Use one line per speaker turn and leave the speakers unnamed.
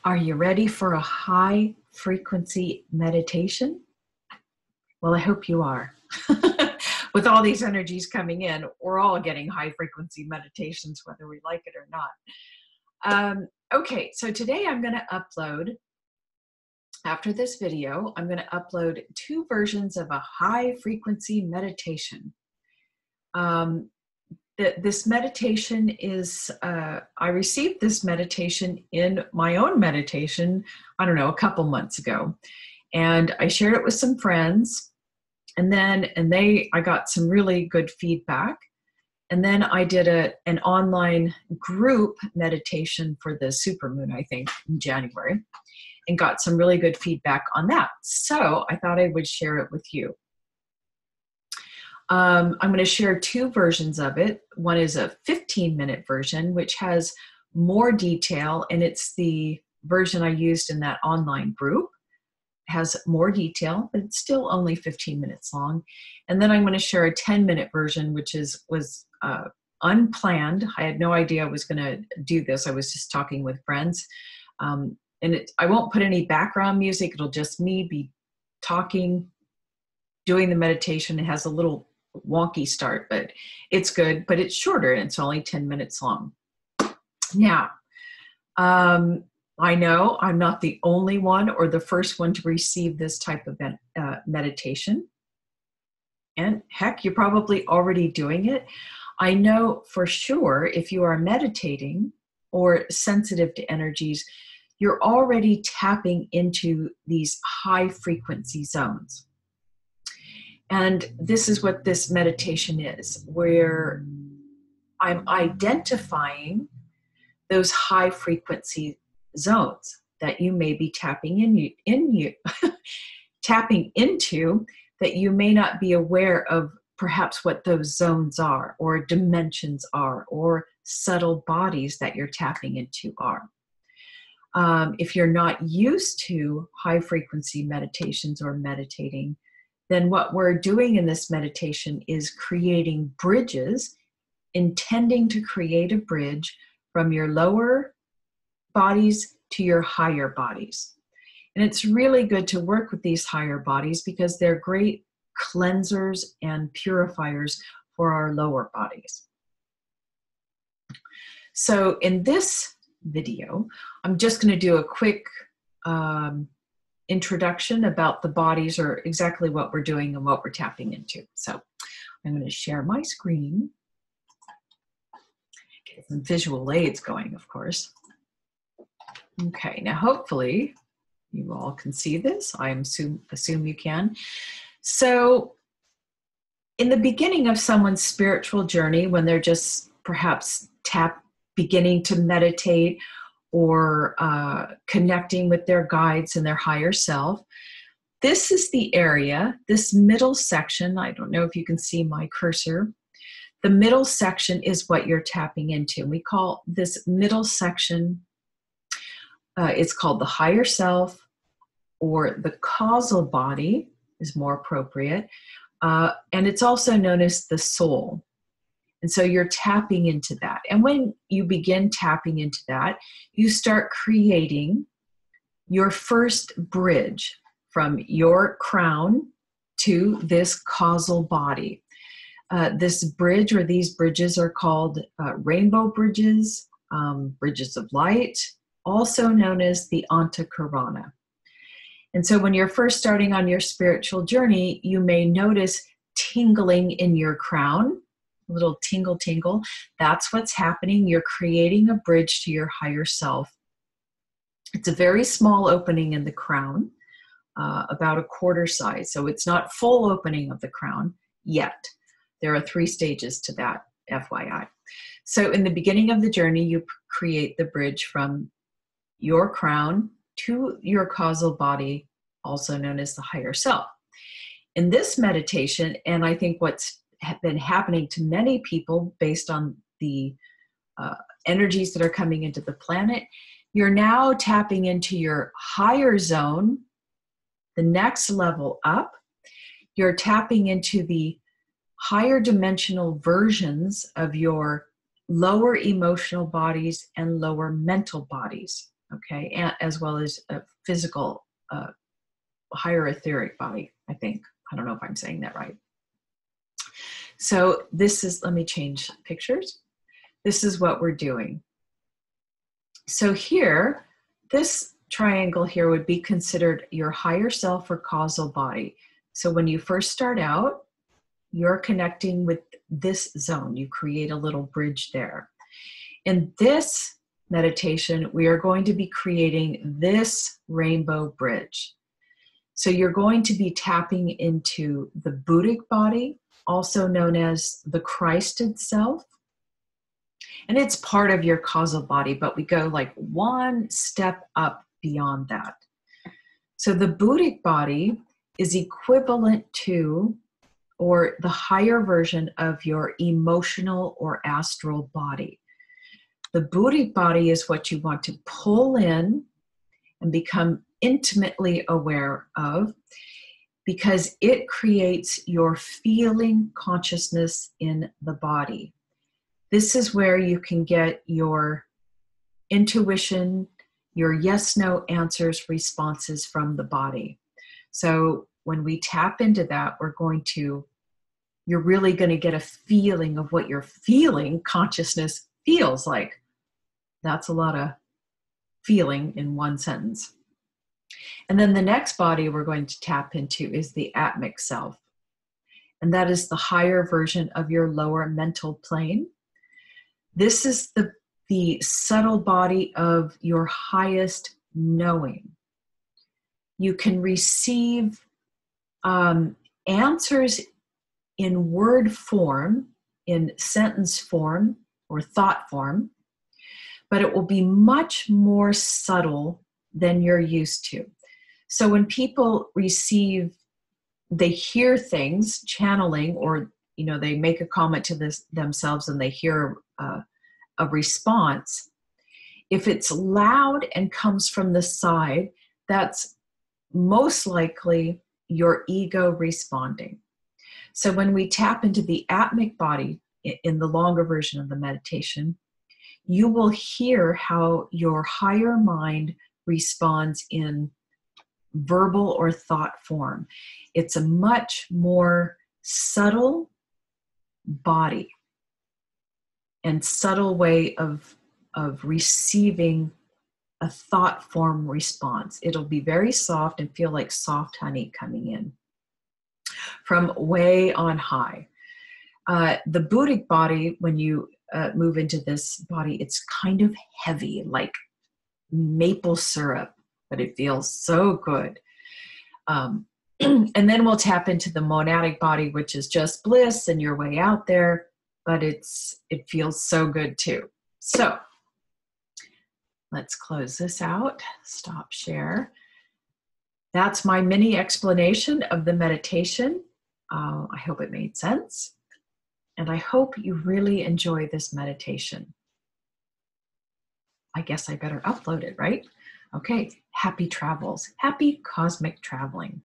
Are you ready for a high frequency meditation? Well, I hope you are. With all these energies coming in, we're all getting high frequency meditations, whether we like it or not. Okay, so today I'm going to upload, after this video, I'm going to upload 2 versions of a high frequency meditation. This meditation is, I received this meditation in my own meditation, I don't know, a couple months ago. And I shared it with some friends, and I got some really good feedback. And then I did an online group meditation for the supermoon, I think, in January, and got some really good feedback on that. So I thought I would share it with you. I'm going to share 2 versions of it. One is a 15-minute version, which has more detail, and it's the version I used in that online group. It has more detail, but it's still only 15 minutes long. And then I'm going to share a 10-minute version, which was unplanned. I had no idea I was going to do this. I was just talking with friends. I won't put any background music. It'll just me be talking, doing the meditation. It has a little wonky start, but it's good, but it's shorter and it's only 10 minutes long. Now, I know I'm not the only one or the first one to receive this type of meditation. And heck, you're probably already doing it. I know for sure if you are meditating or sensitive to energies, you're already tapping into these high frequency zones. And this is what this meditation is, where I'm identifying those high frequency zones that you may be tapping tapping into, that you may not be aware of perhaps what those zones are, or dimensions are, or subtle bodies that you're tapping into are. If you're not used to high frequency meditations or meditating, then what we're doing in this meditation is creating bridges, intending to create a bridge from your lower bodies to your higher bodies. And it's really good to work with these higher bodies because they're great cleansers and purifiers for our lower bodies. So in this video, I'm just going to do a quick introduction about the bodies, or exactly what we're doing and what we're tapping into. So I'm going to share my screen. Get some visual aids going, of course. Okay, now hopefully you all can see this. I assume you can. So in the beginning of someone's spiritual journey, when they're just perhaps beginning to meditate, or connecting with their guides and their higher self, this is the area, this middle section. I don't know if you can see my cursor. The middle section is what you're tapping into. We call this middle section, it's called the higher self, or the causal body is more appropriate. And it's also known as the soul. And so you're tapping into that. And when you begin tapping into that, you start creating your first bridge from your crown to this causal body. This bridge, or these bridges, are called rainbow bridges, bridges of light, also known as the Antakarana. And so when you're first starting on your spiritual journey, you may notice tingling in your crown. Little tingle. That's what's happening. You're creating a bridge to your higher self. It's a very small opening in the crown, about a quarter size. So it's not full opening of the crown yet. There are 3 stages to that, FYI. So in the beginning of the journey, you create the bridge from your crown to your causal body, also known as the higher self. In this meditation, and I think what's been happening to many people based on the energies that are coming into the planet, you're now tapping into your higher zone, the next level up. You're tapping into the higher dimensional versions of your lower emotional bodies and lower mental bodies. okay, and as well as a physical, higher etheric body, I think. I don't know if I'm saying that right. So this is, let me change pictures. This is what we're doing. So here, this triangle here would be considered your higher self or causal body. So when you first start out, you're connecting with this zone. You create a little bridge there. In this meditation, we are going to be creating this rainbow bridge. So you're going to be tapping into the Buddhic body, also known as the Christed self. And it's part of your causal body, but we go like one step up beyond that. So the Buddhic body is equivalent to, or the higher version of, your emotional or astral body. The Buddhic body is what you want to pull in and become intimately aware of, because it creates your feeling consciousness in the body. This is where you can get your intuition, your yes-no answers, responses from the body. So when we tap into that, you're really going to get a feeling of what your feeling consciousness feels like. That's a lot of feeling in one sentence. And then the next body we're going to tap into is the Atmic self. And that is the higher version of your lower mental plane. This is the subtle body of your highest knowing. You can receive answers in word form, in sentence form, or thought form, but it will be much more subtle than you're used to. So when people they hear things, channeling, or they make a comment to this themselves and they hear a response. If it's loud and comes from the side, that's most likely your ego responding. So when we tap into the Atmic body in the longer version of the meditation, you will hear how your higher mind responds in verbal or thought form. It's a much more subtle body and subtle way of receiving a thought form response. It'll be very soft and feel like soft honey coming in from way on high. The Buddhic body, when you move into this body, it's kind of heavy, like maple syrup, but it feels so good. And then we'll tap into the monadic body, which is just bliss and your way out there, but it feels so good too. So let's close this out. Stop share. That's my mini explanation of the meditation. I hope it made sense. And I hope you really enjoy this meditation. I guess I better upload it, right? Okay, happy travels. Happy cosmic traveling.